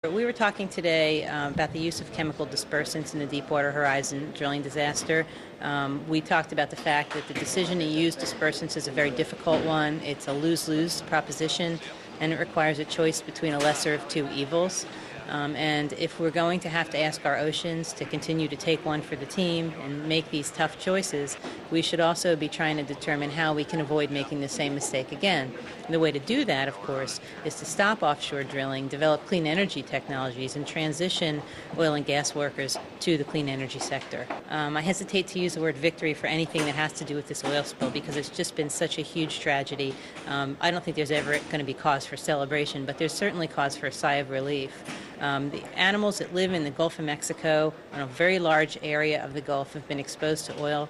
We were talking today about the use of chemical dispersants in the Deepwater Horizon drilling disaster. We talked about the fact that the decision to use dispersants is a very difficult one. It's a lose-lose proposition, and it requires a choice between a lesser of two evils. And if we're going to have to ask our oceans to continue to take one for the team and make these tough choices, we should also be trying to determine how we can avoid making the same mistake again. And the way to do that, of course, is to stop offshore drilling, develop clean energy technologies, and transition oil and gas workers to the clean energy sector. I hesitate to use the word victory for anything that has to do with this oil spill because it's just been such a huge tragedy. I don't think there's ever going to be cause for celebration, but there's certainly cause for a sigh of relief. The animals that live in the Gulf of Mexico, on a very large area of the Gulf, have been exposed to oil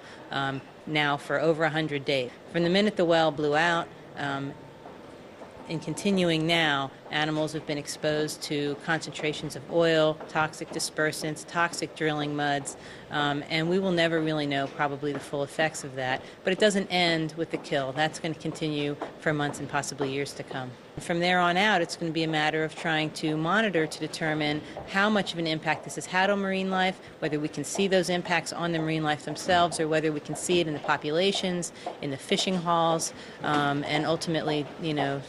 now for over 100 days. From the minute the well blew out, and continuing now, animals have been exposed to concentrations of oil, toxic dispersants, toxic drilling muds, and we will never really know probably the full effects of that. But it doesn't end with the kill. That's going to continue for months and possibly years to come. From there on out, it's going to be a matter of trying to monitor to determine how much of an impact this has had on marine life, whether we can see those impacts on the marine life themselves or whether we can see it in the populations, in the fishing hauls, and ultimately,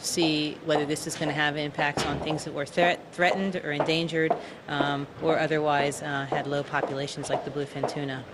see whether this is going to have impacts on things that were threatened or endangered or otherwise had low populations like the bluefin tuna.